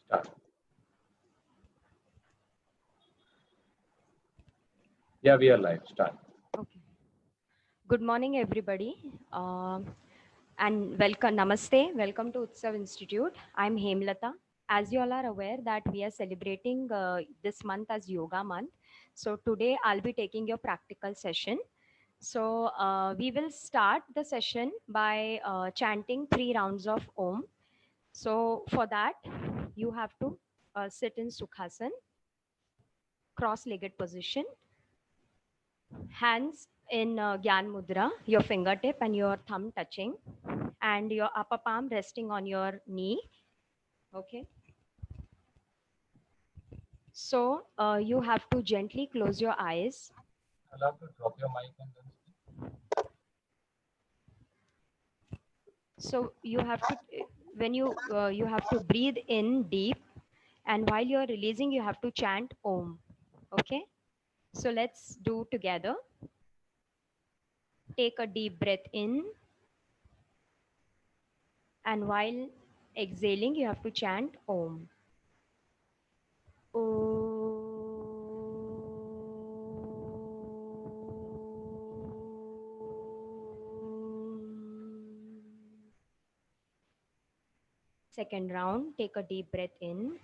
Start. Yeah, we are live. Start. Okay. Good morning, everybody, and welcome. Namaste. Welcome to Utsav Institute. I'm Hemlata. As you all are aware that we are celebrating this month as Yoga Month. So today I'll be taking your practical session. So we will start the session by chanting 3 rounds of Om. So for that, you have to sit in Sukhasana, cross-legged position, hands in Gyan Mudra, your fingertip and your thumb touching, and your upper palm resting on your knee. Okay. So you have to gently close your eyes. Allow to drop your mic and then speak. So you have to, when you have to breathe in deep, and while you're releasing, you have to chant Om. Okay. So let's do together. Take a deep breath in, and while exhaling, you have to chant Om. Second round, take a deep breath in.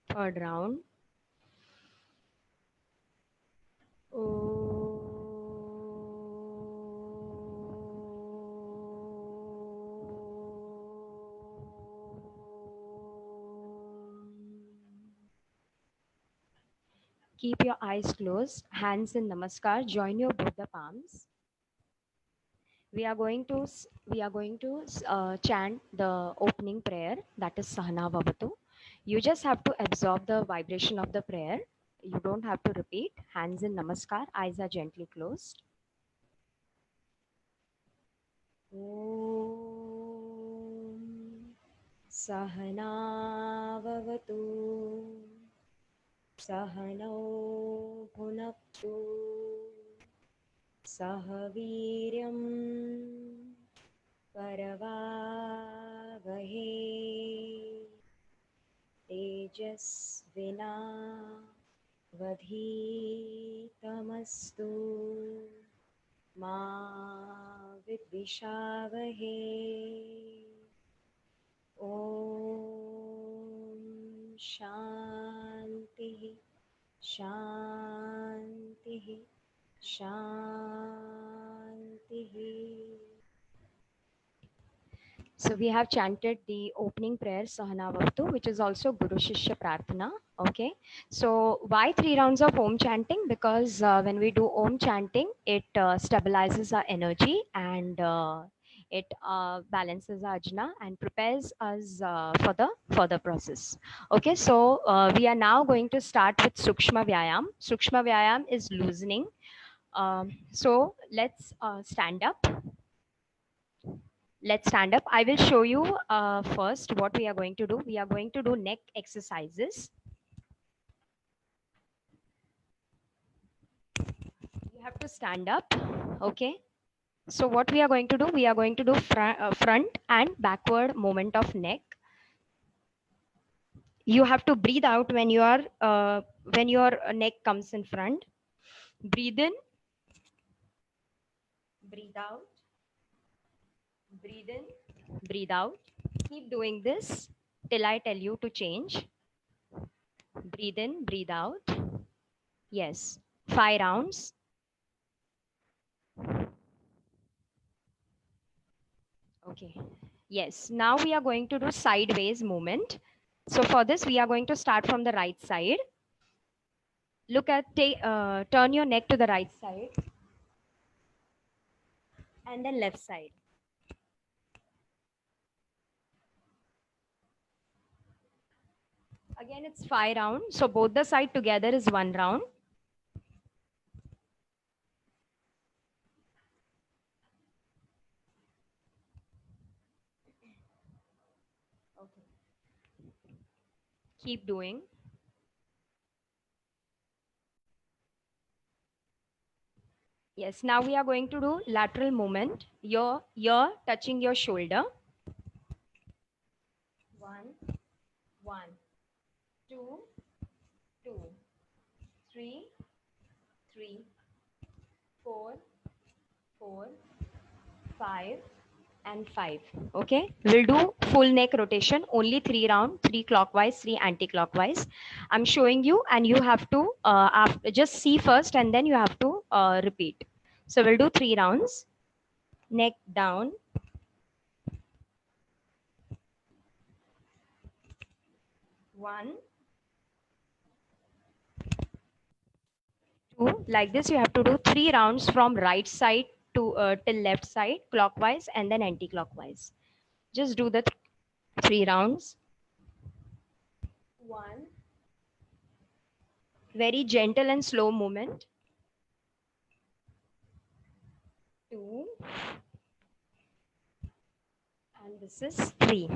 Third round. Keep your eyes closed, hands in namaskar, join your both the palms. We are going to chant the opening prayer, that is Sahana Bhavatu. You just have to absorb the vibration of the prayer. You don't have to repeat. Hands in namaskar, eyes are gently closed. Om Sahana Bhavatu Sahano Bhunaktu Sahaviryam Paravahe Tejasvina Vadhitamastu Ma Vidvishavahe. Om Shanti Shanti Shanti. So we have chanted the opening prayer Sahana Bhavatu, which is also Guru Shishya Prarthana. Okay. So why 3 rounds of Om chanting? Because when we do Om chanting, it stabilizes our energy and it balances our ajna and prepares us for the further process. Okay. So we are now going to start with Sukshma Vyayam. Sukshma Vyayam is loosening. So let's stand up. Let's stand up. I will show you first what we are going to do. We are going to do neck exercises. You have to stand up. Okay. So what we are going to do, we are going to do front and backward movement of neck. You have to breathe out when your neck comes in front. Breathe in, breathe out, breathe in, breathe out. Keep doing this till I tell you to change. Breathe in, breathe out. Yes, 5 rounds. Okay. Yes. Now we are going to do sideways movement. So for this, we are going to start from the right side. Look at, turn your neck to the right side and then left side. Again, it's 5 rounds. So both the side together is 1 round. Okay. Keep doing. Yes, now we are going to do lateral movement. Your ear touching your shoulder. 1, 1, 2, 2, 3, 3, 4, 4, 5, and 5. Okay, we'll do full neck rotation, only 3 round, 3 clockwise, 3 anti-clockwise. I'm showing you, and you have to just see first, and then you have to repeat. So we'll do 3 rounds. Neck down. 1, 2. Like this, you have to do 3 rounds from right side to till left side, clockwise, and then anti-clockwise. Just do the 3 rounds. 1. Very gentle and slow movement. 2. And this is 3.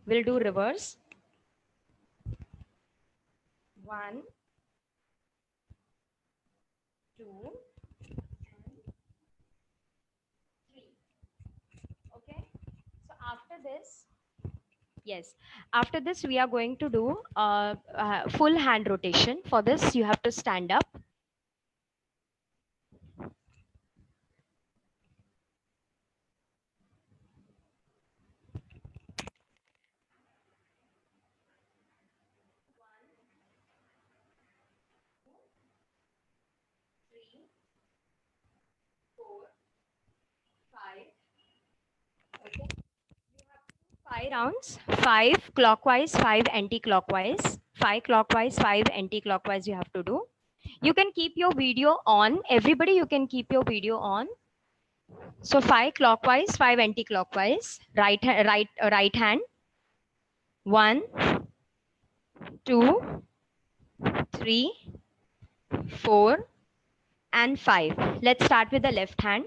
We'll do reverse. 1, 2, and 3. Okay. So after this, yes, after this we are going to do full hand rotation. For this, you have to stand up. Three, 4, 5. Okay. 5 rounds, 5 clockwise, 5 anti-clockwise, 5 clockwise, 5 anti-clockwise you have to do. You can keep your video on. Everybody, you can keep your video on. So 5 clockwise, 5 anti-clockwise, right hand. 1, 2, 3, 4, and 5. Let's start with the left hand.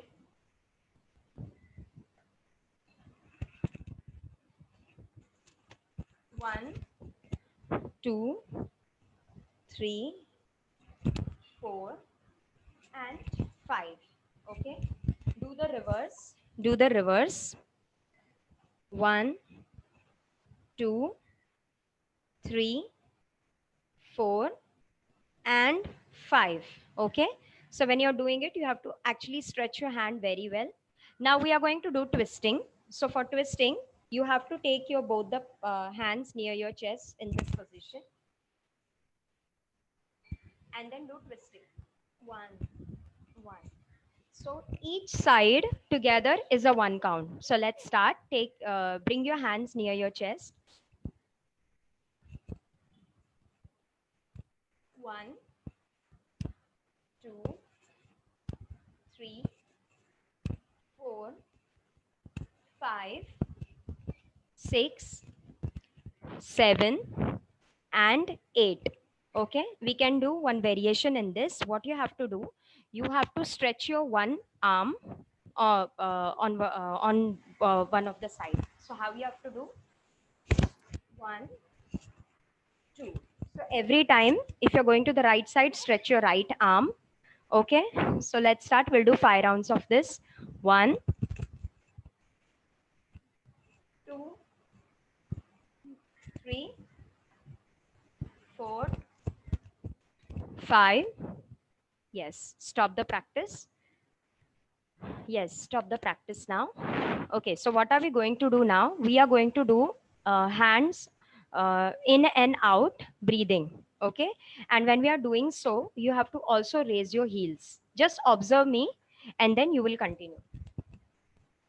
1, 2, 3, 4, and 5. Okay. Do the reverse. Do the reverse. 1, 2, 3, 4, and 5. Okay. So when you're doing it, you have to actually stretch your hand very well. Now we are going to do twisting. So for twisting, you have to take your both the hands near your chest in this position. And then do twisting. 1, 1. So each side together is a 1 count. So let's start. Bring your hands near your chest. 1, 2, 3, 4, 5, 6, 7, and 8. Okay, we can do one variation in this. What you have to do, you have to stretch your one arm on one of the sides. So how you have to do? 1, 2. So every time, if you're going to the right side, stretch your right arm. Okay, so let's start. We'll do 5 rounds of this. 1, 2, 3, 4, 5. Yes, stop the practice. Yes, stop the practice now. Okay, so what are we going to do now? We are going to do hands in and out breathing. Okay, and when we are doing so, you have to also raise your heels. Just observe me, and then you will continue.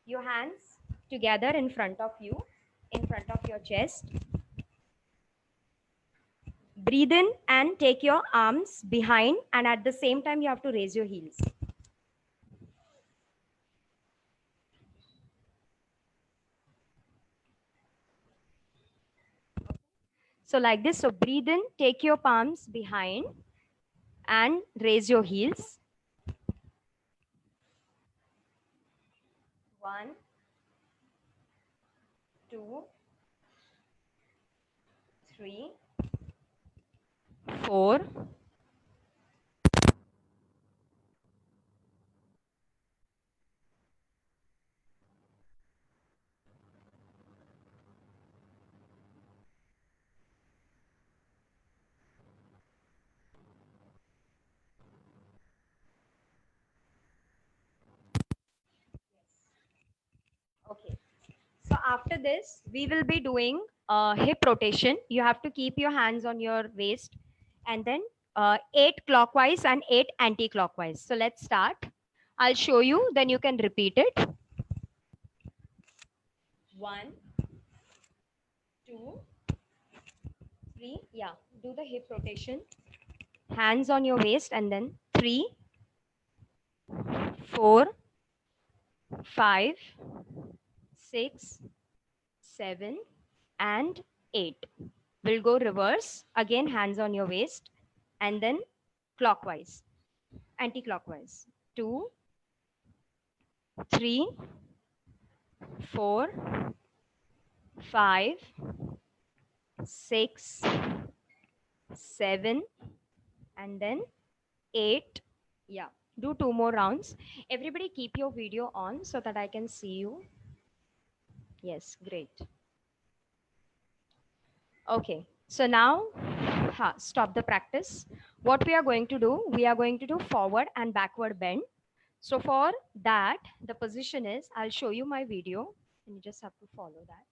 Your hands together in front of you, in front of your chest. Breathe in and take your arms behind, and at the same time, you have to raise your heels. So like this, so breathe in, take your palms behind and raise your heels. 1, 2, 3, 4, okay. So after this, we will be doing hip rotation. You have to keep your hands on your waist and then 8 clockwise and 8 anti-clockwise. So let's start. I'll show you, then you can repeat it. 1, 2, 3. Yeah, do the hip rotation. Hands on your waist and then 3, 4, 5, 6, 7, and 8. We'll go reverse. Again, hands on your waist and then clockwise, anti-clockwise. 2, 3, 4, 5, 6, 7, and then 8. Yeah, do 2 more rounds. Everybody keep your video on so that I can see you. Yes, great. Okay, so now stop the practice. What we are going to do, we are going to do forward and backward bend. So for that, the position is, I'll show you my video and you just have to follow that.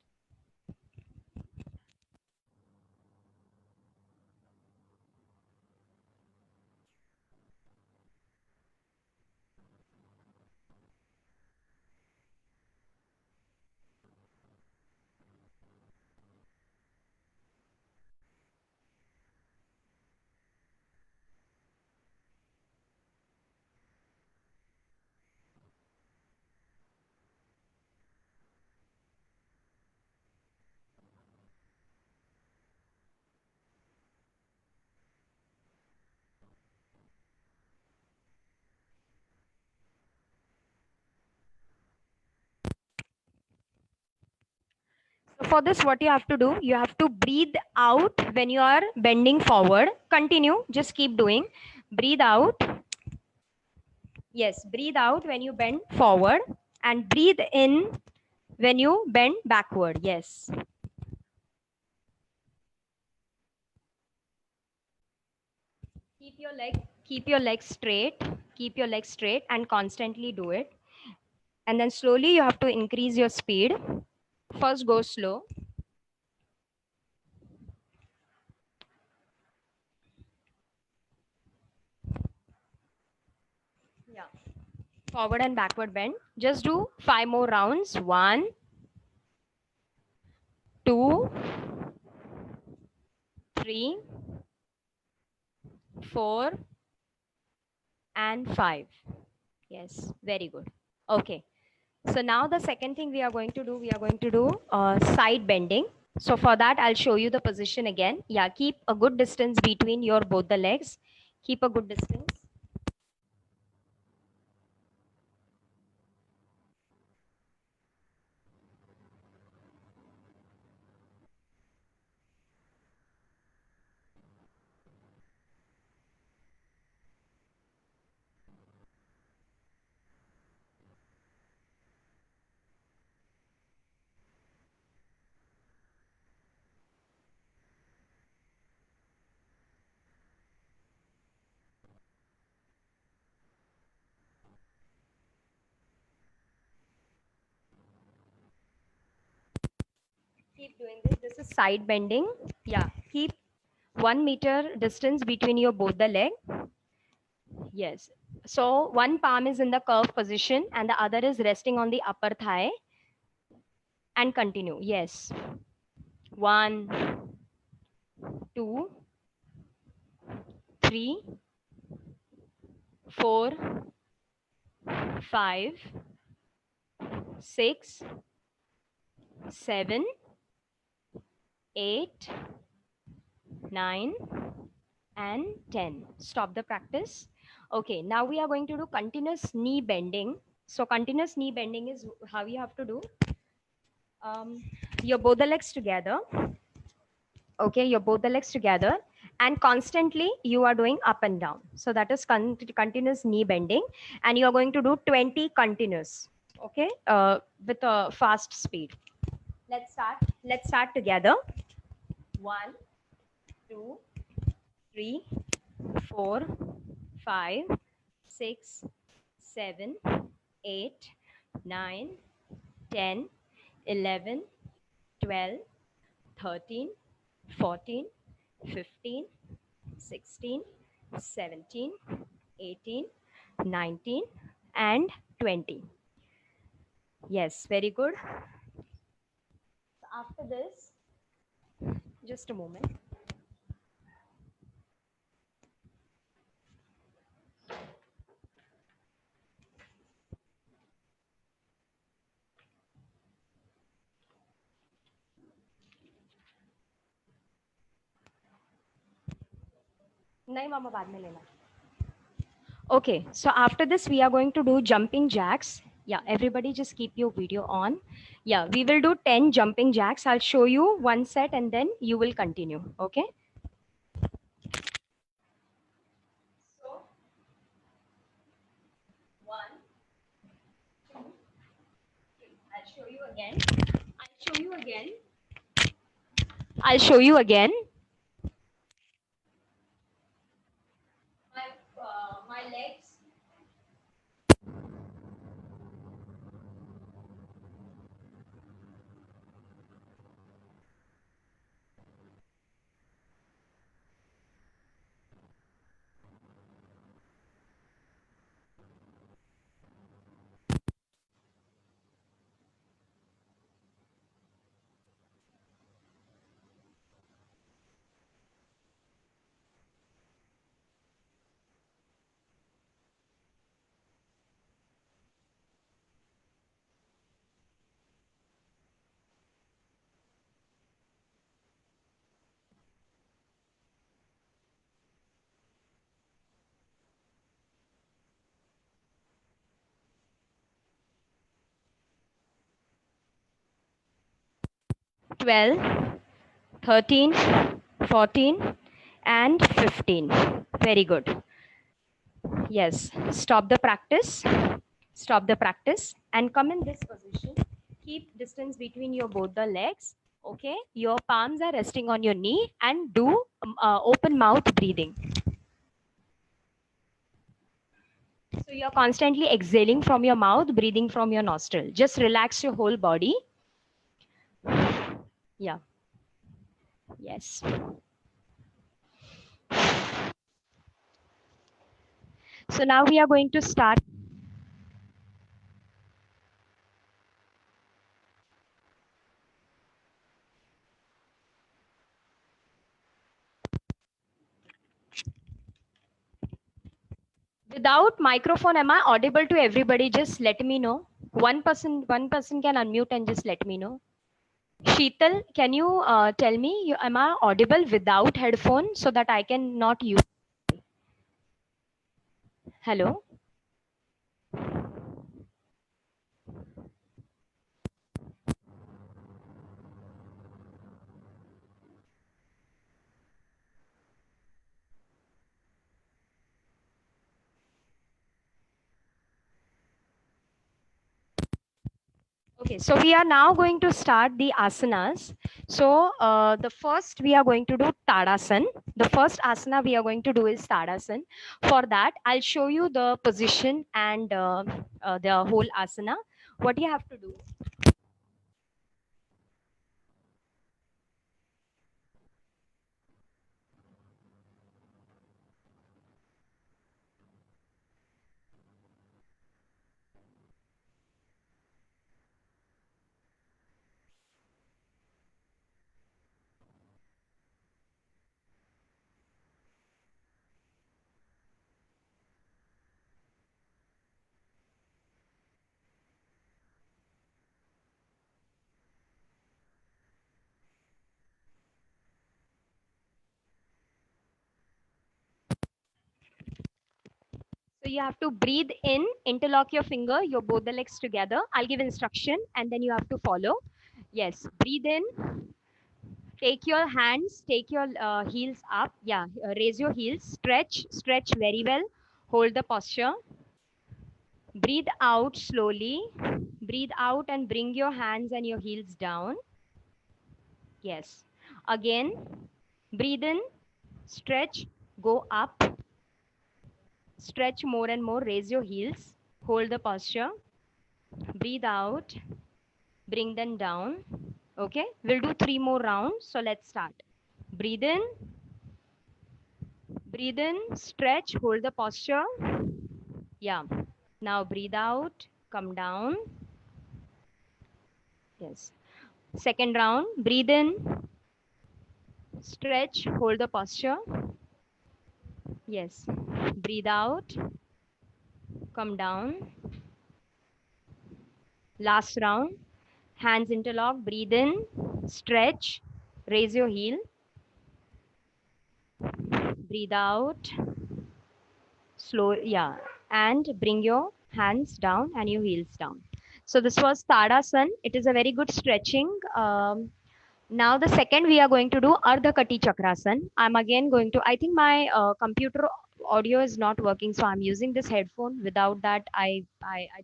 So for this, what you have to do, you have to breathe out when you are bending forward. Continue, just keep doing. Breathe out. Yes, breathe out when you bend forward and breathe in when you bend backward. Yes. Keep your legs straight. Keep your legs straight and constantly do it. And then slowly you have to increase your speed. First go slow. Yeah. Forward and backward bend. Just do 5 more rounds. 1, 2, 3, 4, and 5. Yes, very good. Okay. So now the second thing we are going to do, side bending. So for that, I'll show you the position again. Yeah, keep a good distance between your both the legs. Keep a good distance. Keep doing this. This is side bending. Yeah, keep 1 meter distance between your both the leg. Yes. So one palm is in the curve position and the other is resting on the upper thigh. And continue. Yes. 1, 2, 3, 4, 5, 6, 7, 8, 9, and 10. Stop the practice. Okay, now we are going to do continuous knee bending. So continuous knee bending is how you have to do. Your both the legs together. Okay, your both the legs together and constantly you are doing up and down. So that is continuous knee bending, and you are going to do 20 continuous, okay, with a fast speed. Let's start together. 1, 2, 3, 4, 5, 6, 7, 8, 9, 10, 11, 12, 13, 14, 15, 16, 17, 18, 19, and 20. Yes, very good. After this, just a moment. नहीं मामा बाद में लेना. Okay, so after this we are going to do jumping jacks. Yeah, everybody just keep your video on. Yeah, we will do 10 jumping jacks. I'll show you one set and then you will continue. Okay. So, 1, 2, 3. I'll show you again. I'll show you again. I'll show you again. My legs. Twelve, 13, 14, and 15. Very good. Yes, stop the practice. Stop the practice and come in this position. Keep distance between your both the legs. Okay, your palms are resting on your knee and do open mouth breathing. So you're constantly exhaling from your mouth, breathing from your nostril. Just relax your whole body. Yeah. Yes. So now we are going to start. Without microphone, am I audible to everybody? Just let me know. One person can unmute and just let me know. Sheetal, can you tell me, am I audible without headphone so that I can not use? Hello? Okay, so we are now going to start the asanas. So the first we are going to do Tadasan. The first asana we are going to do is Tadasan. For that, I'll show you the position and the whole asana. What you have to do. So you have to breathe in, interlock your finger, your both the legs together. I'll give instruction and then you have to follow. Yes, breathe in, Take your hands, take your heels up. Yeah, raise your heels, stretch very well. Hold the posture. Breathe out slowly. Breathe out and bring your hands and your heels down. Yes. Again, breathe in, stretch, go up. Stretch more and more, raise your heels. Hold the posture. Breathe out, bring them down. Okay, we'll do 3 more rounds. So let's start. Breathe in, stretch, hold the posture. Yeah. Now breathe out, come down. Yes. Second round, breathe in, stretch, hold the posture. Yes. Breathe out, come down. Last round, hands interlock, breathe in, stretch, raise your heel. Breathe out, slow, yeah, and bring your hands down and your heels down. So this was Tadasana. It is a very good stretching. Now the second we are going to do Ardha Kati Chakrasana. I'm again going to, I think my computer audio is not working, so I'm using this headphone. Without that, I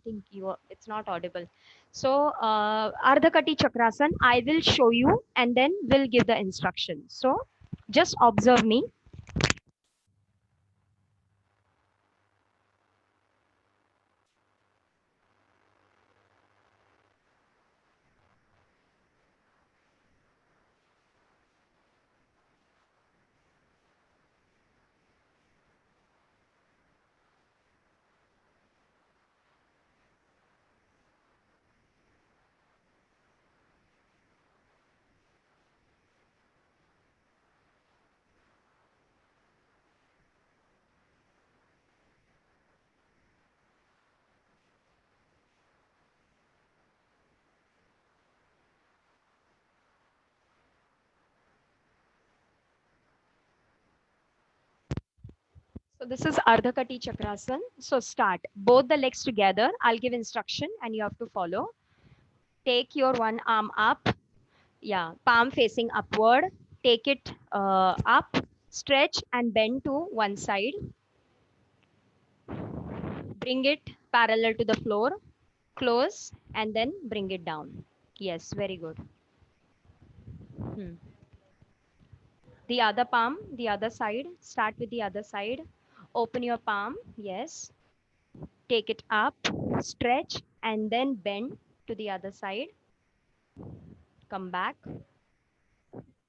think it's not audible. So Ardha Kati Chakrasana, I will show you and then we'll give the instructions. So just observe me. So this is Ardha Kati Chakrasana. So start both the legs together. I'll give instruction and you have to follow. Take your one arm up. Yeah, palm facing upward. Take it up, stretch and bend to one side. Bring it parallel to the floor. Close and then bring it down. Yes, very good. The other palm, the other side. Start with the other side. Open your palm. Yes. Take it up, stretch and then bend to the other side. Come back,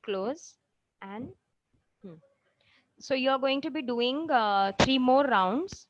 close and so you're going to be doing 3 more rounds.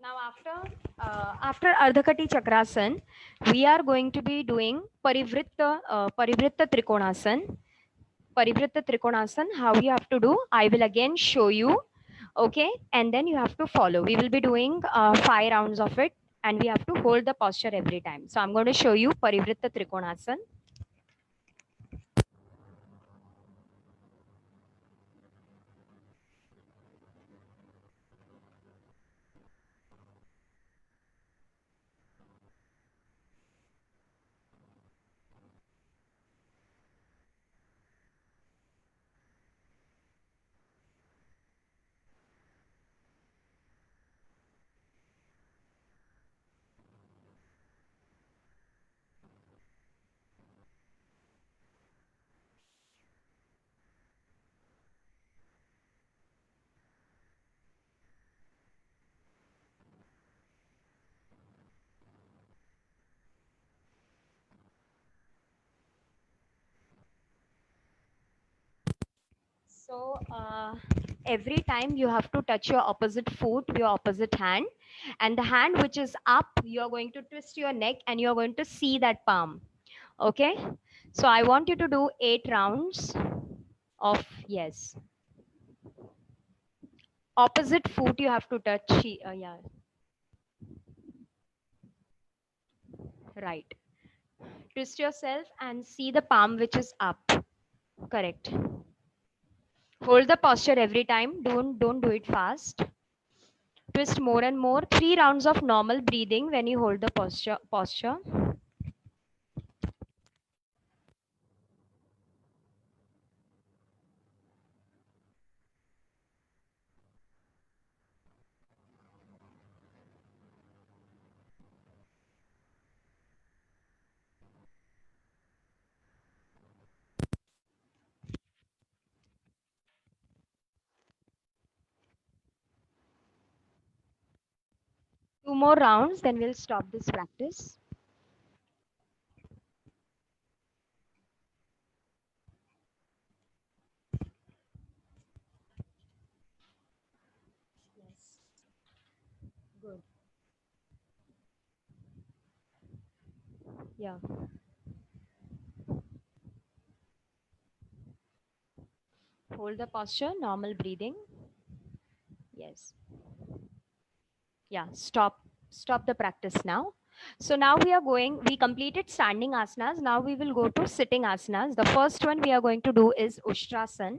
Now after Ardha Kati Chakrasana, we are going to be doing Parivritta Trikonasana. Parivritta Trikonasana, how you have to do, I will again show you. Okay, and then you have to follow. We will be doing 5 rounds of it and we have to hold the posture every time. So I'm going to show you Parivritta Trikonasana. So every time you have to touch your opposite foot, your opposite hand, and the hand which is up, you are going to twist your neck and you are going to see that palm. Okay. So I want you to do 8 rounds of yes. Opposite foot you have to touch. Yeah. Right. Twist yourself and see the palm which is up. Correct. Hold the posture every time. Don't do it fast. Twist more and more. 3 rounds of normal breathing when you hold the posture. Two more rounds, then we'll stop this practice. Yes. Good. Yeah. Hold the posture, normal breathing. Yes. Yeah. Stop the practice now. So now we completed standing asanas. Now we will go to sitting asanas. The first one we are going to do is Ushtrasan.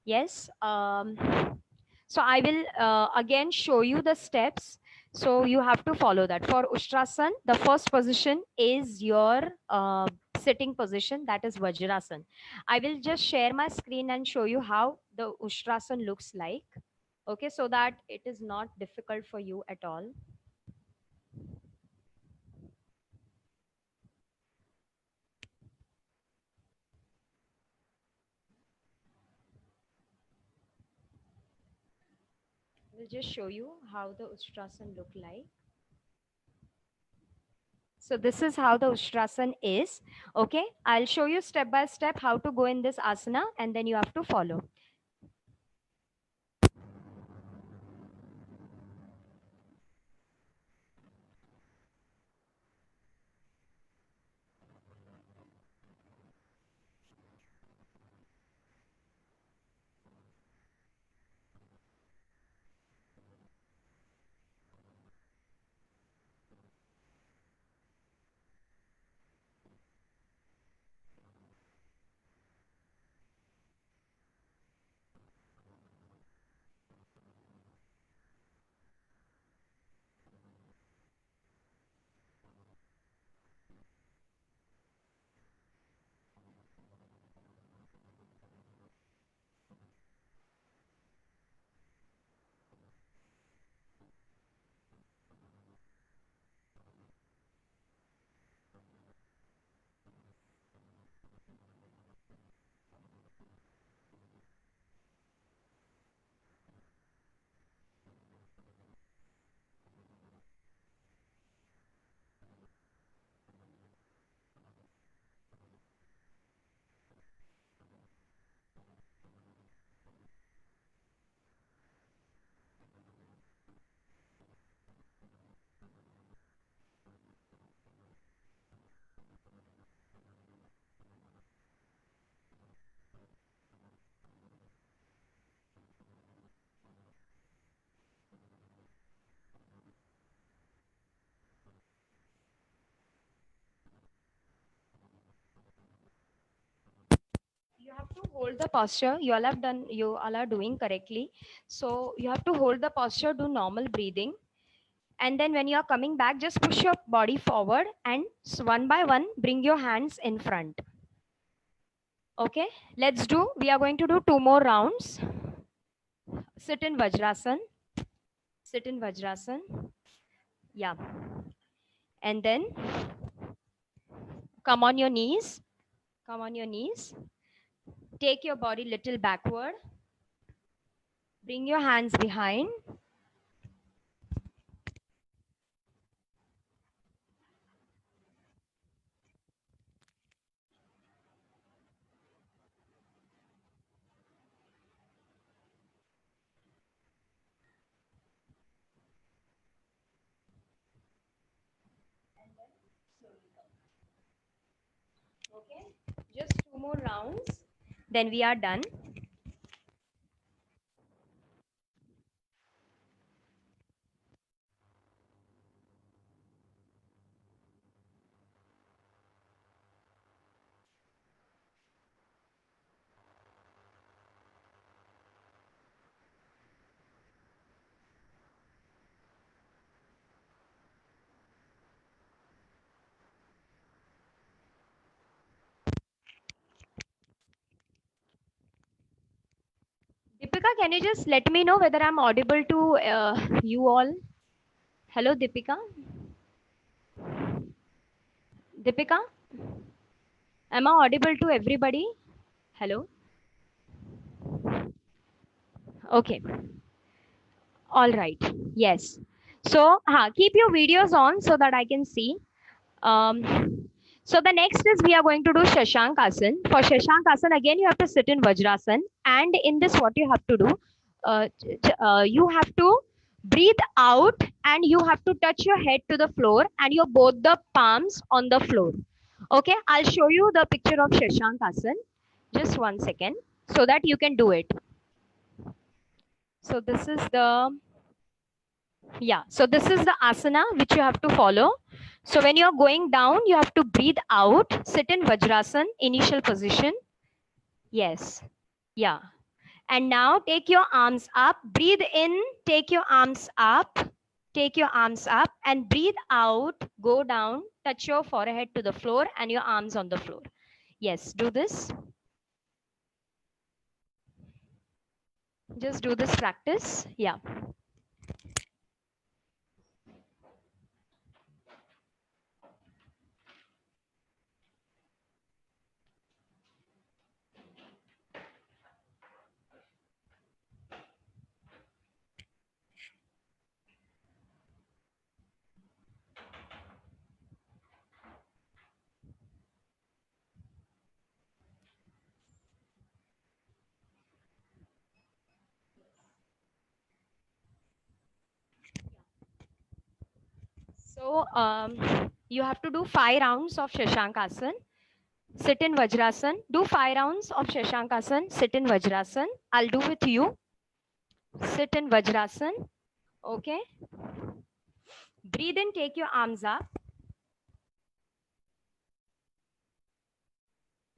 Yes. So I will again show you the steps. So you have to follow that. For Ushtrasan, the first position is your sitting position, that is Vajrasan. I will just share my screen and show you how the Ushtrasan looks like. Okay, so that it is not difficult for you at all. We'll just show you how the Ushtrasan look like. So this is how the Ushtrasan is. Okay, I'll show you step by step how to go in this asana and then you have to follow. You have to hold the posture. You all are doing correctly. So you have to hold the posture, do normal breathing. And then when you are coming back, just push your body forward and one by one, bring your hands in front. Okay, we are going to do 2 more rounds. Sit in Vajrasan. Sit in Vajrasan. Yeah. And then come on your knees. Come on your knees. Take your body little backward. Bring your hands behind. Okay, just 2 more rounds, then we are done. Deepika, can you just let me know whether I'm audible to you all? Hello, Deepika. Deepika, am I audible to everybody? Hello. Okay. All right. Yes. So, keep your videos on so that I can see. Um, so the next is we are going to do Shashank Asan. For Shashank Asan, again you have to sit in Vajrasan, and in this, what you have to do, you have to breathe out, and you have to touch your head to the floor, and your both the palms on the floor. Okay, I'll show you the picture of Shashank Asan. Just 1 second, so that you can do it. So this is the so this is the asana which you have to follow. So when you're going down, you have to breathe out, sit in Vajrasan, initial position. Yes. Yeah. And now take your arms up, breathe in, take your arms up, and breathe out, go down, touch your forehead to the floor and your arms on the floor. Yes, do this. Just do this practice. Yeah. So you have to do 5 rounds of Shashankasan. Sit in Vajrasan. Do 5 rounds of Shashankasan. Sit in Vajrasan. I'll do with you. Sit in Vajrasan. Okay. Breathe in, take your arms up.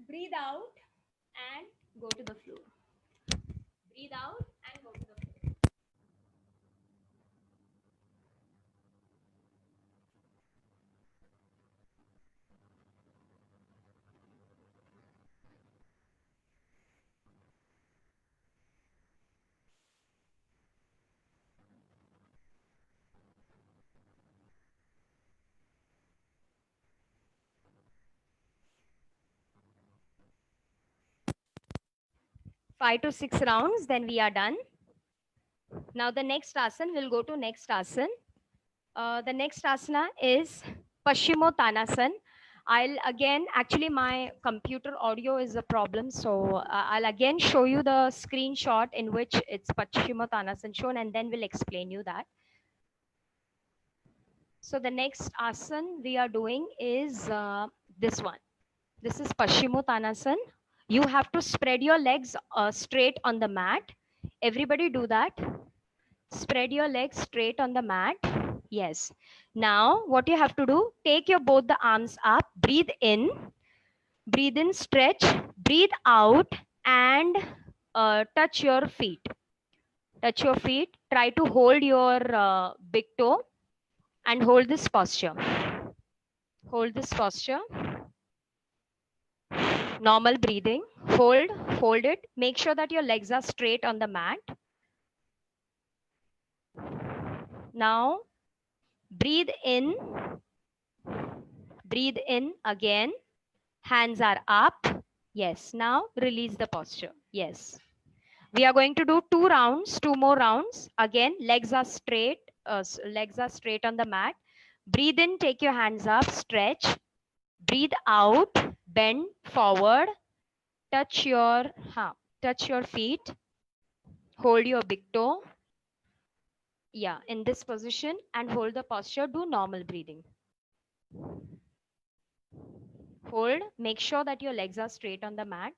Breathe out and go to the floor. Breathe out and go to the floor. 5 to 6 rounds, then we are done. Now the next asan, we'll go to next asan. The next asana is Paschimottanasana. I'll again, actually my computer audio is a problem. So I'll again show you the screenshot in which it's Paschimottanasana shown, and then we'll explain you that. So the next asana we are doing is this one. This is Paschimottanasana. You have to spread your legs straight on the mat. Everybody do that. Spread your legs straight on the mat. Yes. Now what you have to do, take your both the arms up, breathe in, stretch, breathe out, and touch your feet. Touch your feet. Try to hold your big toe and hold this posture. Hold this posture. Normal breathing. Hold it. Make sure that your legs are straight on the mat. Now breathe in again. Hands are up. Yes. Now release the posture. Yes. We are going to do 2 rounds, 2 more rounds. Again, legs are straight on the mat. Breathe in, take your hands up, stretch. Breathe out, bend forward. Touch your feet. Hold your big toe. Yeah, in this position, and hold the posture. Do normal breathing. Hold. Make sure that your legs are straight on the mat.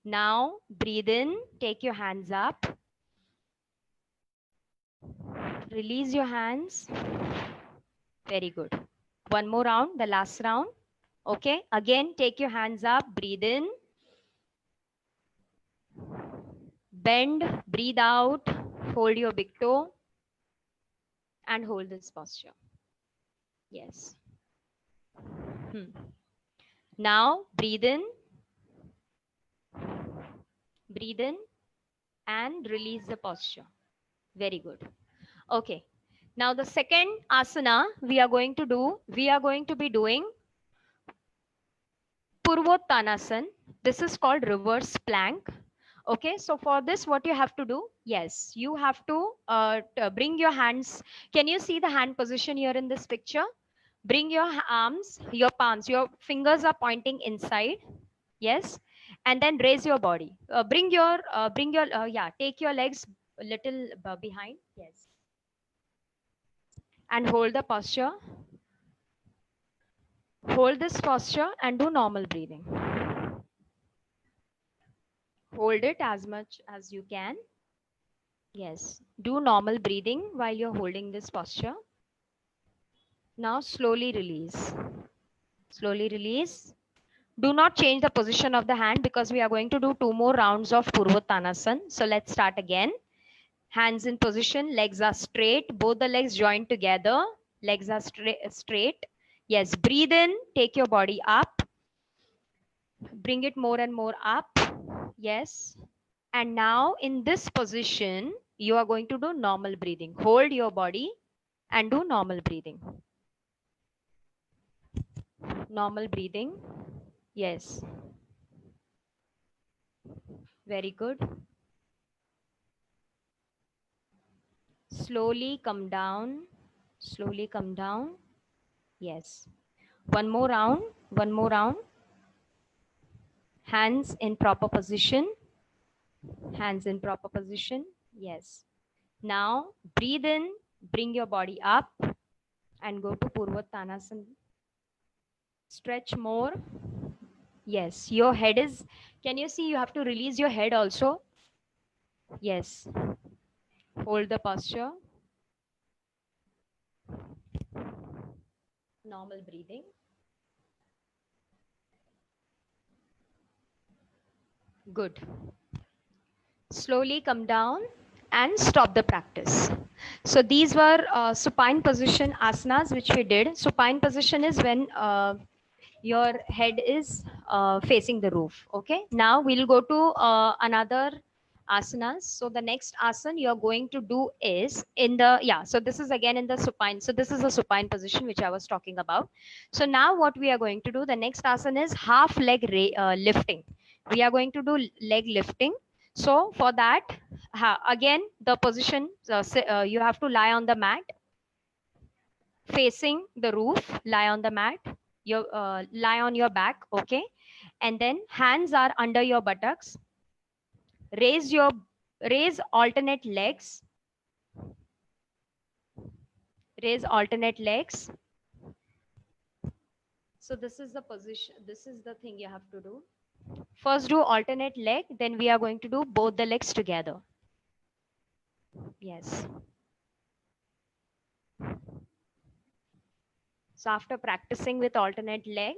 Now breathe in, take your hands up. Release your hands. Very good. One more round, the last round. Okay, again, take your hands up, breathe in. Bend, breathe out, hold your big toe and hold this posture. Yes. Now breathe in and release the posture. Very good. Okay. Now the second asana we are going to be doing Purvottanasana. This is called reverse plank. Okay, so for this, what you have to do? Yes, you have to bring your hands. Can you see the hand position here in this picture? Bring your arms, your palms, your fingers are pointing inside. Yes, and then raise your body. Take your legs a little behind. Yes, and hold the posture. Hold this posture and do normal breathing. Hold it as much as you can. Yes, do normal breathing while you're holding this posture. Now slowly release. Slowly release. Do not change the position of the hand because we are going to do 2 more rounds of Purvottanasana. So let's start again. Hands in position, legs are straight, both the legs joined together. Legs are straight. Yes, breathe in, take your body up. Bring it more and more up. Yes. And now in this position, you are going to do normal breathing. Hold your body and do normal breathing. Normal breathing. Yes. Very good. Slowly come down. Slowly come down. Yes. One more round. One more round. Hands in proper position. Hands in proper position. Yes. Now breathe in. Bring your body up and go to Purvottanasana. Stretch more. Yes, your head is, can you see you have to release your head also? Yes. Hold the posture. Normal breathing. Good. Slowly come down and stop the practice. So these were supine position asanas which we did. Supine position is when your head is facing the roof. Okay. Now we'll go to another asanas. So the next asana you're going to do is in the, so this is again in the supine. So this is a supine position which I was talking about. So now what we are going to do, the next asana is half leg lifting. We are going to do leg lifting. So for that, again, the position, you have to lie on the mat, facing the roof, lie on the mat, you lie on your back, okay? And then hands are under your buttocks. Raise alternate legs. Raise alternate legs. So this is the position, this is the thing you have to do. First do alternate leg, then we are going to do both the legs together. Yes. So after practicing with alternate leg,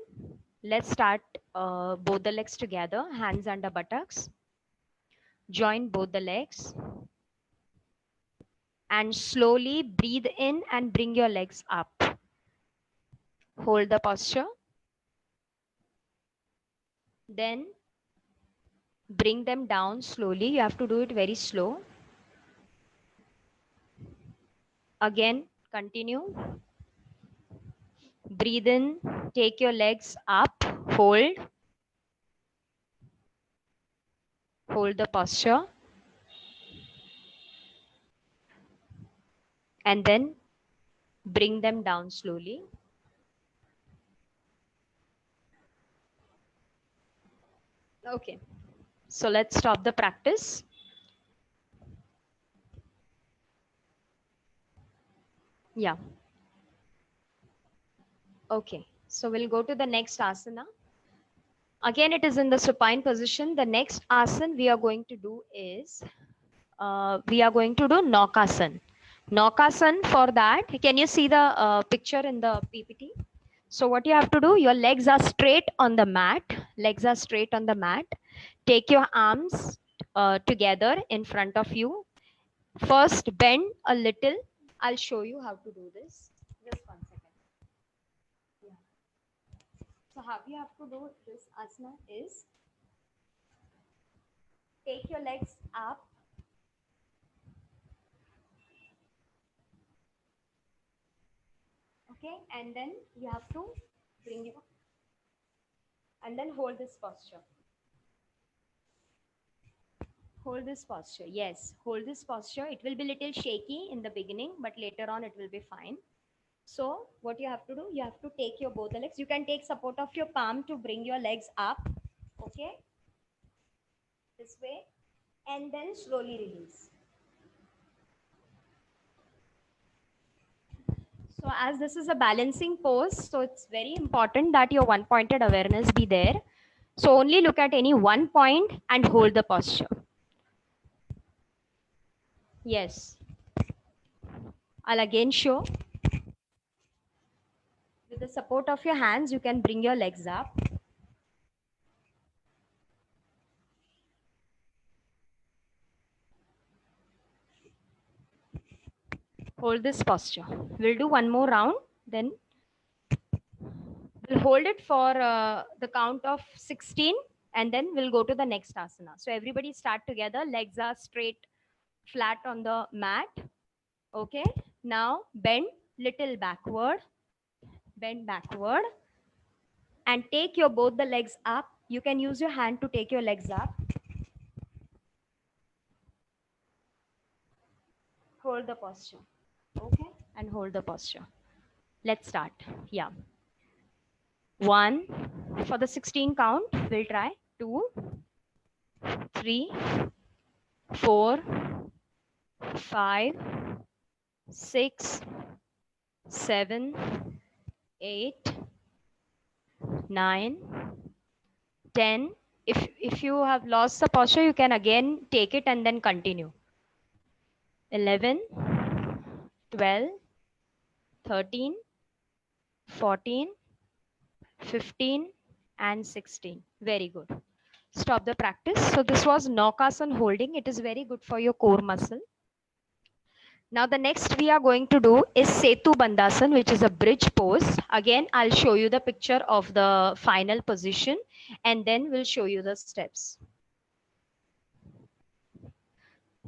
let's start both the legs together, hands under buttocks. Join both the legs. And slowly breathe in and bring your legs up. Hold the posture. Then bring them down slowly. You have to do it very slow. Again, continue. Breathe in, take your legs up, hold. Hold the posture. And then bring them down slowly. Okay. So let's stop the practice. Yeah. Okay, so we'll go to the next asana. Again, it is in the supine position. The next asana we are going to do is we are going to do Naukasan. Naukasan, for that, can you see the picture in the PPT? So what you have to do, your legs are straight on the mat. Legs are straight on the mat. Take your arms together in front of you. First, bend a little. I'll show you how to do this. Just 1 second. Yeah. So how you have to do this asana is take your legs up. Okay, and then you have to bring it up and then hold this posture. Hold this posture. Yes, hold this posture. It will be little shaky in the beginning, but later on it will be fine. So what you have to do, you have to take your both the legs. You can take support of your palm to bring your legs up. Okay, this way, and then slowly release. So as this is a balancing pose, so it's very important that your one pointed awareness be there. So only look at any one point and hold the posture. Yes. I'll again show. With the support of your hands, you can bring your legs up. Hold this posture. We'll do one more round. Then we'll hold it for the count of 16 and then we'll go to the next asana. So everybody start together. Legs are straight, flat on the mat. Okay. Now bend little backward. Bend backward. And take your both the legs up. You can use your hand to take your legs up. Hold the posture. Okay. And hold the posture. Let's start. Yeah. 1 for the 16 count. We'll try 2, 3, 4, 5, 6, 7, 8, 9, 10. If you have lost the posture, you can again take it and then continue. 11, 12, 13, 14, 15, and 16. Very good. Stop the practice. So this was Naukasan holding. It is very good for your core muscle. Now the next we are going to do is Setu Bandhasan, which is a bridge pose. Again, I'll show you the picture of the final position and then we'll show you the steps.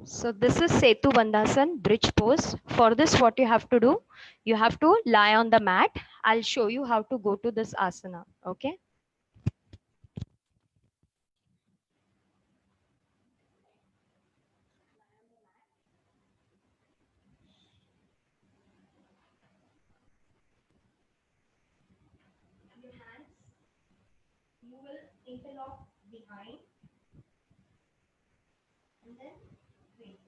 So this is Setu Bandhasan, bridge pose. For this, what you have to do, you have to lie on the mat. I'll show you how to go to this asana. Okay. Your hands, you will interlock behind and then wait.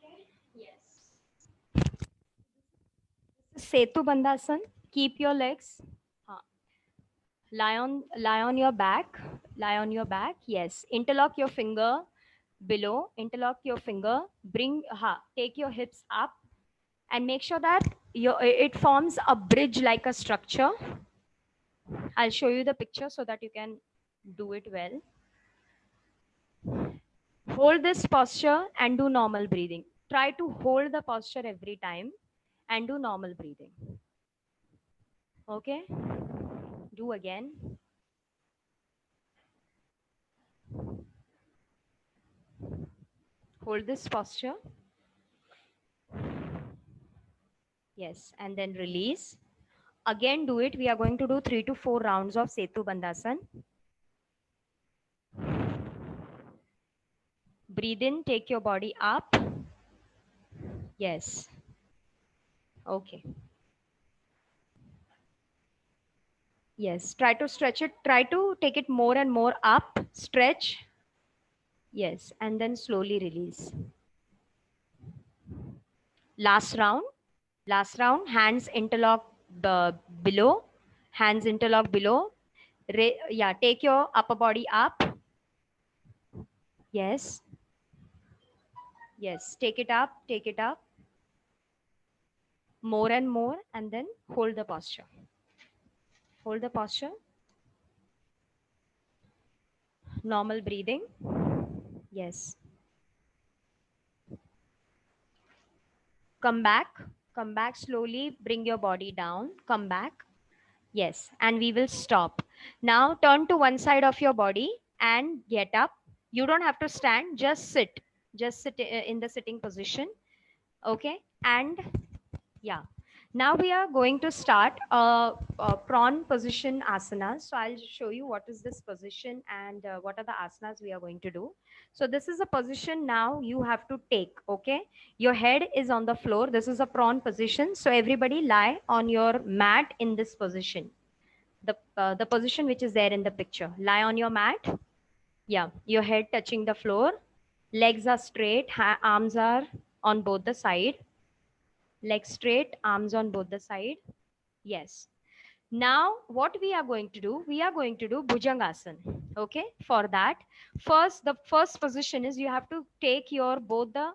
Okay. Yes. Setu Bandhasan. Keep your legs. Lie on your back. Lie on your back. Yes. Interlock your finger below. Interlock your finger. Take your hips up and make sure that it forms a bridge like a structure. I'll show you the picture so that you can do it well. Hold this posture and do normal breathing. Try to hold the posture every time and do normal breathing. Okay? Do again. Hold this posture. Yes, and then release. Again, do it. We are going to do 3 to 4 rounds of Setu Bandhasan. Breathe in, take your body up. Yes. Okay. Yes, try to stretch it. Try to take it more and more up. Stretch. Yes, and then slowly release. Last round. Last round. Hands interlock below. Hands interlock below. Yeah, take your upper body up. Yes. Yes, take it up. Take it up. More and more, and then hold the posture. Hold the posture. Normal breathing. Yes. Come back slowly, bring your body down, come back. Yes, and we will stop. Now turn to one side of your body and get up. You don't have to stand, just sit. Just sit in the sitting position. Okay, and yeah. Now we are going to start a prawn position asana. So I'll show you what is this position and what are the asanas we are going to do. So this is a position now you have to take, okay? Your head is on the floor. This is a prawn position. So everybody lie on your mat in this position. The position which is there in the picture. Lie on your mat. Yeah, your head touching the floor. Legs are straight, arms are on both the side. Legs straight, arms on both the side. Yes. Now what we are going to do, we are going to do Bhujangasana. Okay. For that, the first position is you have to take your both the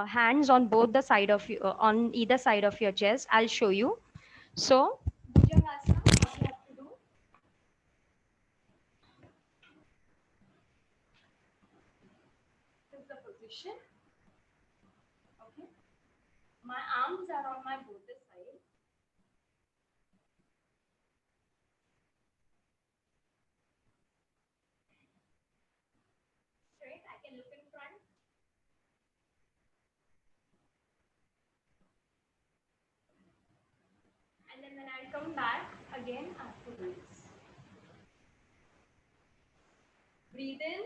hands on both the side of you, on either side of your chest. I'll show you. So Bhujangasana, what you have to do. This is the position. Okay. My arms are on my both the side. Straight. I can look in front. And then when I come back, again I have to release. Breathe in.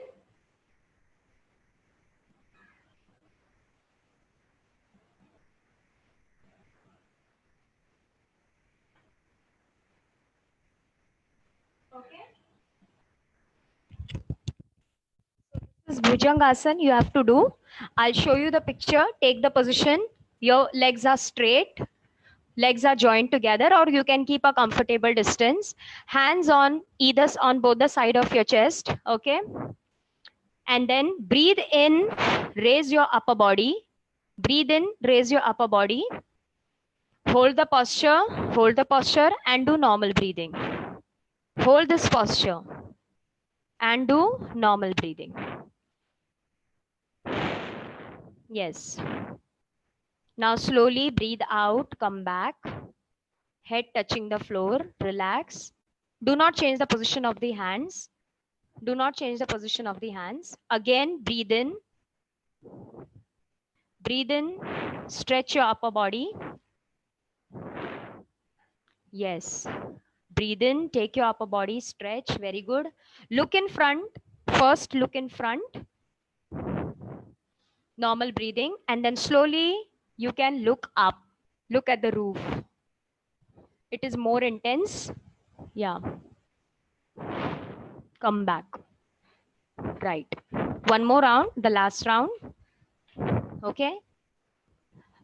Okay. This is Bhujangasana you have to do. I'll show you the picture. Take the position. Your legs are straight. Legs are joined together, or you can keep a comfortable distance. Hands on on both the side of your chest. Okay. And then breathe in, raise your upper body. Breathe in, raise your upper body. Hold the posture and do normal breathing. Hold this posture and do normal breathing. Yes. Now slowly breathe out, come back. Head touching the floor, relax. Do not change the position of the hands. Do not change the position of the hands. Again, breathe in. Breathe in, stretch your upper body. Yes. Breathe in, take your upper body, stretch, very good. Look in front, first look in front. Normal breathing, and then slowly you can look up, look at the roof. It is more intense. Yeah. Come back. Right. One more round, the last round. Okay.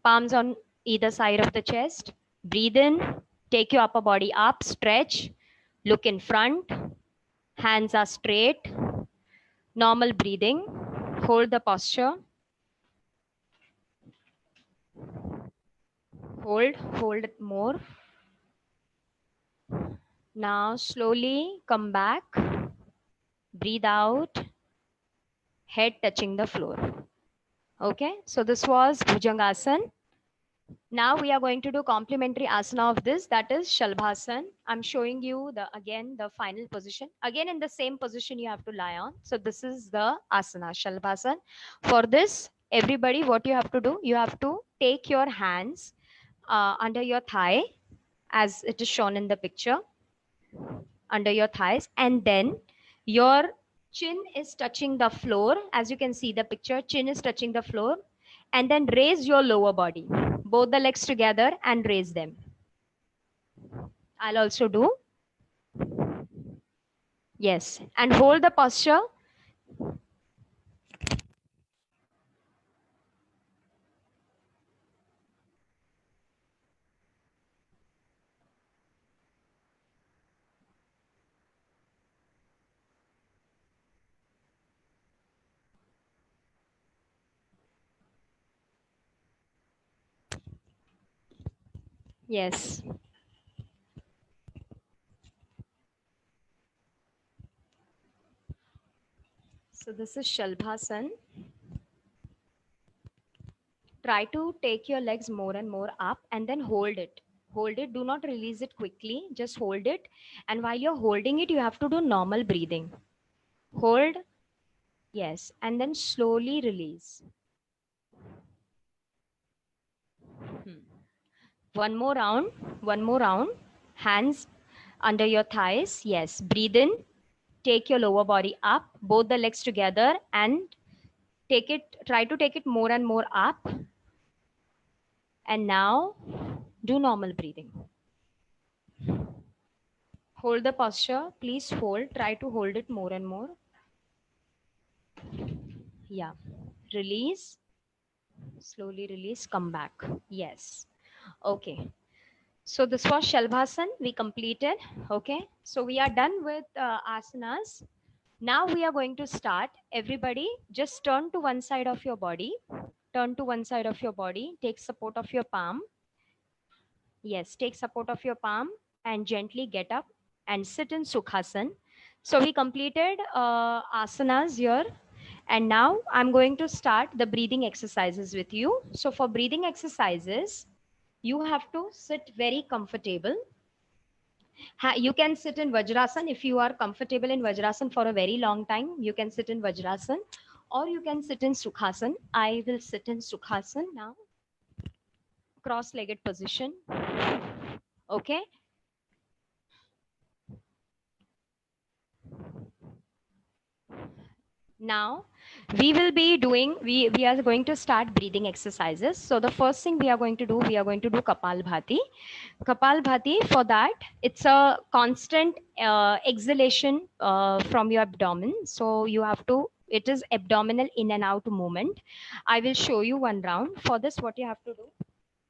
Palms on either side of the chest. Breathe in, take your upper body up, stretch, look in front. Hands are straight. Normal breathing. Hold the posture. Hold it more. Now slowly come back. Breathe out. Head touching the floor. Okay, so this was Bhujangasana. Now we are going to do complementary asana of this, that is Shalbhasan. I'm showing you the final position. Again, in the same position you have to lie on. So this is the asana, Shalbhasan. For this, everybody, what you have to do, you have to take your hands under your thigh, as it is shown in the picture, under your thighs, and then your chin is touching the floor. As you can see the picture, chin is touching the floor, and then raise your lower body, both the legs together, and raise them. I'll also do. Yes. And hold the posture. Yes. So this is Shalbhasan. Try to take your legs more and more up and then hold it. Hold it. Do not release it quickly. Just hold it. And while you're holding it, you have to do normal breathing. Hold. Yes. And then slowly release. One more round. One more round. Hands under your thighs. Yes. Breathe in. Take your lower body up. Both the legs together and take it. Try to take it more and more up. And now do normal breathing. Hold the posture. Please hold. Try to hold it more and more. Yeah. Release. Slowly release. Come back. Yes. Okay. So this was Shalbhasan. We completed. Okay. So we are done with asanas. Now we are going to start. Everybody just turn to one side of your body. Turn to one side of your body. Take support of your palm. Yes. Take support of your palm and gently get up and sit in Sukhasan. So we completed asanas here. And now I'm going to start the breathing exercises with you. So for breathing exercises, you have to sit very comfortable. You can sit in Vajrasan if you are comfortable in Vajrasan for a very long time. You can sit in Vajrasan or you can sit in Sukhasan. I will sit in Sukhasan now. Cross-legged position. Okay. Now we will be doing, we are going to start breathing exercises. So the first thing we are going to do, we are going to do Kapalbhati. Kapalbhati, for that, it's a constant exhalation from your abdomen. So you have to, it is abdominal in and out movement. I will show you one round. For this, what you have to do,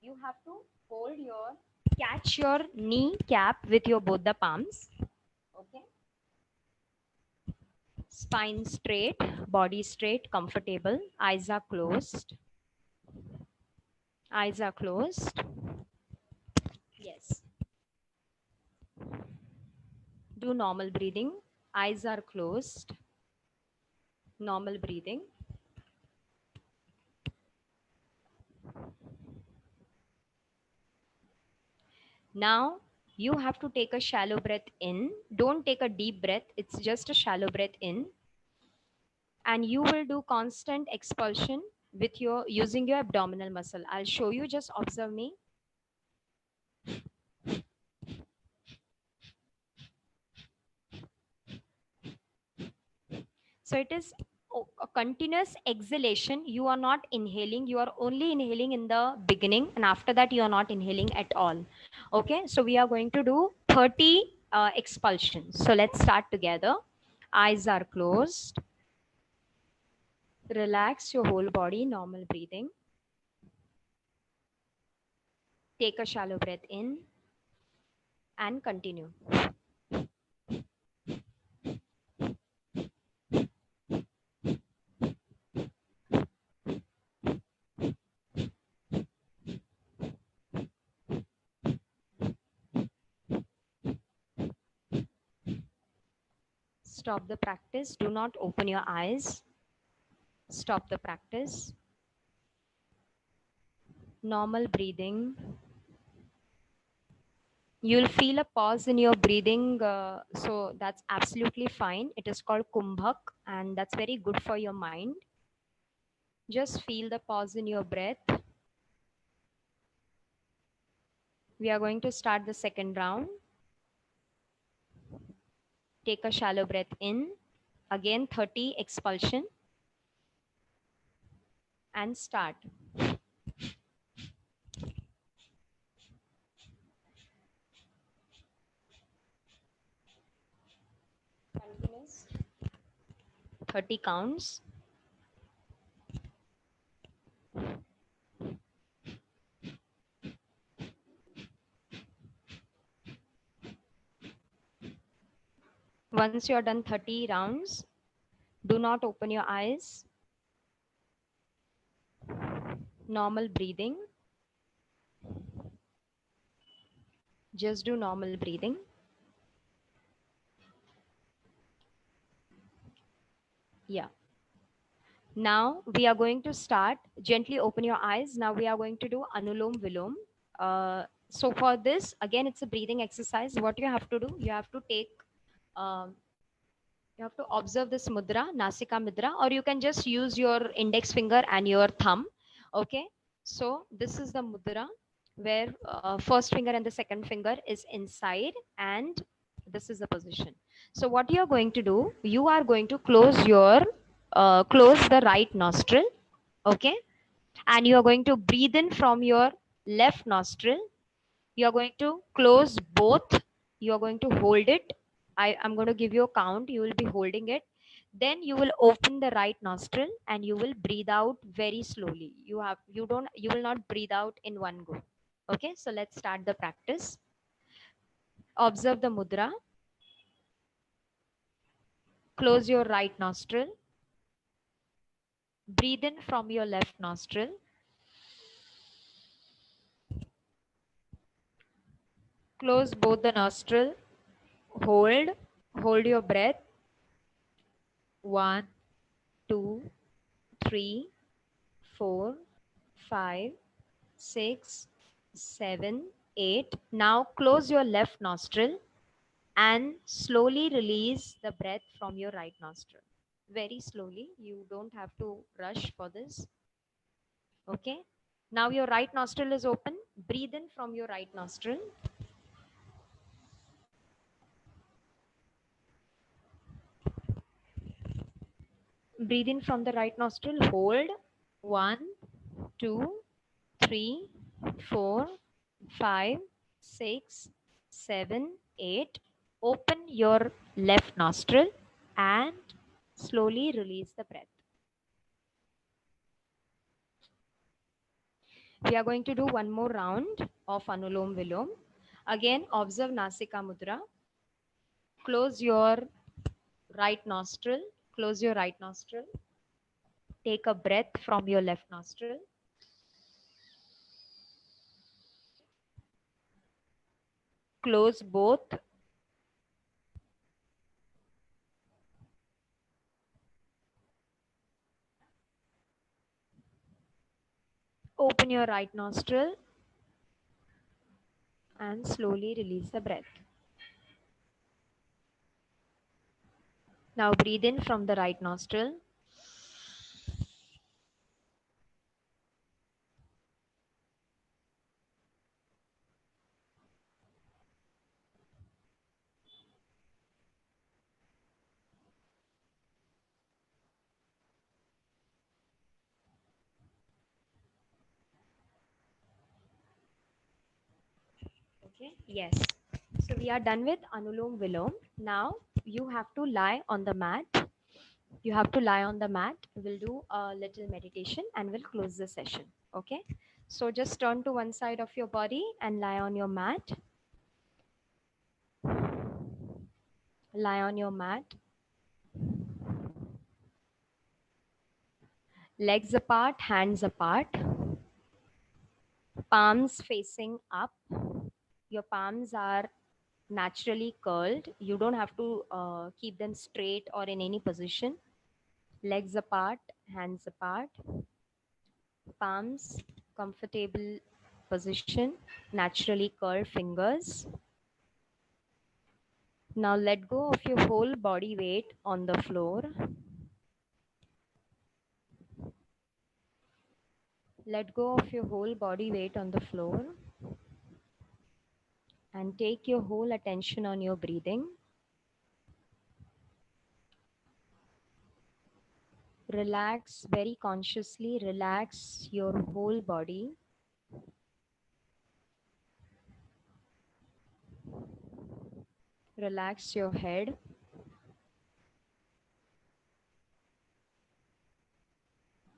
you have to hold your, catch your knee cap with your both the palms. Okay. Spine straight, body straight, comfortable. Eyes are closed. Eyes are closed. Yes. Do normal breathing. Eyes are closed. Normal breathing. Now you have to take a shallow breath in. Don't take a deep breath. It's just a shallow breath in. And you will do constant expulsion with your using your abdominal muscle. I'll show you. Just observe me. So it is a continuous exhalation. You are not inhaling. You are only inhaling in the beginning, and after that you are not inhaling at all. Okay. So we are going to do 30 expulsions. So let's start together. Eyes are closed. Relax your whole body, normal breathing. Take a shallow breath in and continue. Stop the practice. Do not open your eyes. Stop the practice. Normal breathing. You'll feel a pause in your breathing. So that's absolutely fine. It is called Kumbhak, and that's very good for your mind. Just feel the pause in your breath. We are going to start the second round. Take a shallow breath in. Again, 30 expulsion. And start. Continue. 30 counts. Once you're done 30 rounds, do not open your eyes. Normal breathing. Just do normal breathing. Yeah. Now we are going to start. Gently open your eyes. Now we are going to do Anulom Vilom. So for this, again, it's a breathing exercise. What you have to do, you have to take, you have to observe this mudra, Nasika mudra, or you can just use your index finger and your thumb. Okay. So this is the mudra where first finger and the second finger is inside, and this is the position. So what you are going to do, you are going to close the right nostril. Okay. And you are going to breathe in from your left nostril. You are going to close both. You are going to hold it. I'm going to give you a count. You will be holding it. Then you will open the right nostril and you will breathe out very slowly. You will not breathe out in one go. Okay, so let's start the practice. Observe the mudra. Close your right nostril. Breathe in from your left nostril. Close both the nostril. Hold your breath. 1, 2, 3, 4, 5, 6, 7, 8. Now close your left nostril and slowly release the breath from your right nostril. Very slowly. You don't have to rush for this. Okay. Now your right nostril is open. Breathe in from your right nostril. Breathe in from the right nostril. Hold. 1, 2, 3, 4, 5, 6, 7, 8. Open your left nostril and slowly release the breath. We are going to do one more round of Anulom Vilom. Again, observe Nasika Mudra. Close your right nostril. Close your right nostril. Take a breath from your left nostril. Close both. Open your right nostril and slowly release the breath. Now breathe in from the right nostril. Okay, yes. So we are done with Anulom Vilom. Now you have to lie on the mat. You have to lie on the mat. We'll do a little meditation and we'll close the session. Okay. So just turn to one side of your body and lie on your mat. Lie on your mat. Legs apart, hands apart. Palms facing up. Your palms are naturally curled. You don't have to keep them straight or in any position. Legs apart, hands apart. Palms comfortable position, naturally curled fingers. Now let go of your whole body weight on the floor. Let go of your whole body weight on the floor and take your whole attention on your breathing. Relax very consciously, relax your whole body. Relax your head.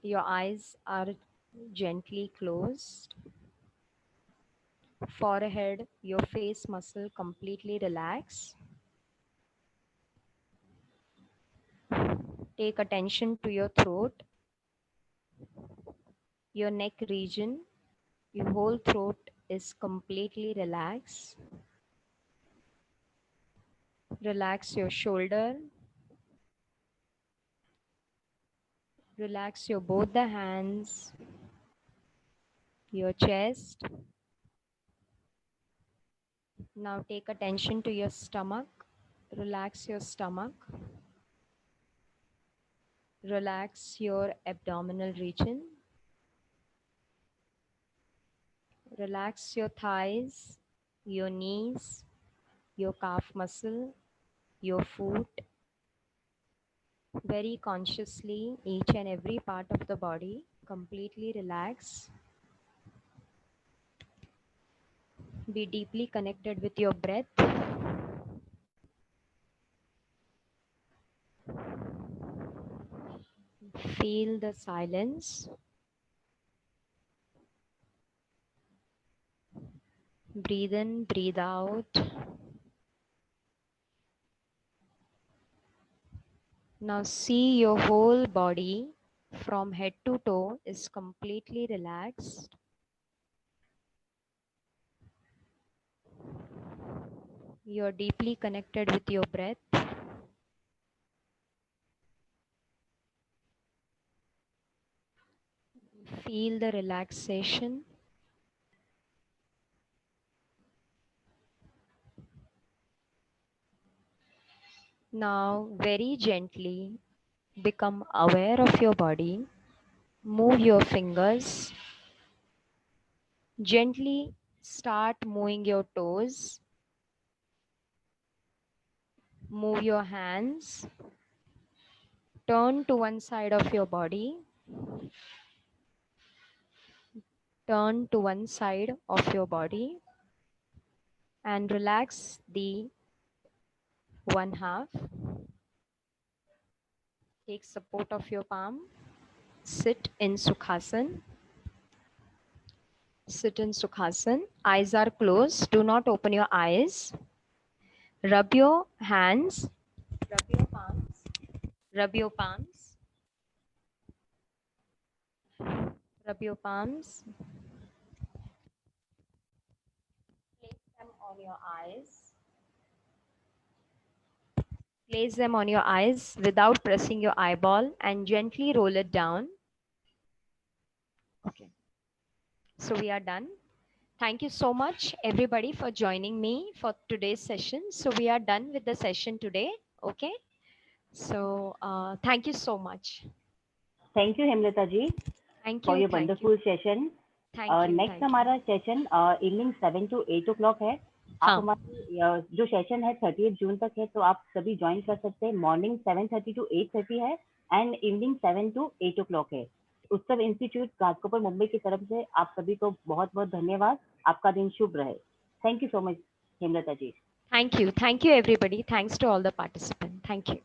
Your eyes are gently closed. Forehead, your face muscle completely relax. Take attention to your throat, your neck region. Your whole throat is completely relaxed. Relax your shoulder. Relax your both the hands, your chest. Now take attention to your stomach. Relax your stomach. Relax your abdominal region. Relax your thighs, your knees, your calf muscle, your foot. Very consciously, each and every part of the body completely relax. Be deeply connected with your breath. Feel the silence. Breathe in, breathe out. Now see your whole body from head to toe is completely relaxed. You're deeply connected with your breath. Feel the relaxation. Now, very gently become aware of your body. Move your fingers. Gently start moving your toes. Move your hands. Turn to one side of your body. Turn to one side of your body and relax the one half. Take support of your palm. Sit in Sukhasana. Sit in Sukhasana. Eyes are closed. Do not open your eyes. Rub your hands. Rub your palms. Rub your palms. Rub your palms. Place them on your eyes. Place them on your eyes without pressing your eyeball and gently roll it down. Okay. So we are done. Thank you so much, everybody, for joining me for today's session. So we are done with the session today. Okay. So thank you so much. Thank you, Hemlata ji, Thank for you. your Thank wonderful you. session. Thank you. Next Thank you. हमारा session evening 7 to 8 o'clock है। आप हाँ. हमारे जो session है 30 जून तक है, तो आप सभी ज्वाइन कर सकते हैं। मॉर्निंग 7:30 to 8:30 है एंड इवनिंग 7 to 8 o'clock है। उत्सव इंस्टीट्यूट घाटकोपर मुंबई की तरफ से आप सभी को बहुत बहुत धन्यवाद। आपका दिन शुभ रहे। Thank you so much Hemlata ji. Thank you. Thank you, everybody. Thanks to all the participants. Thank you.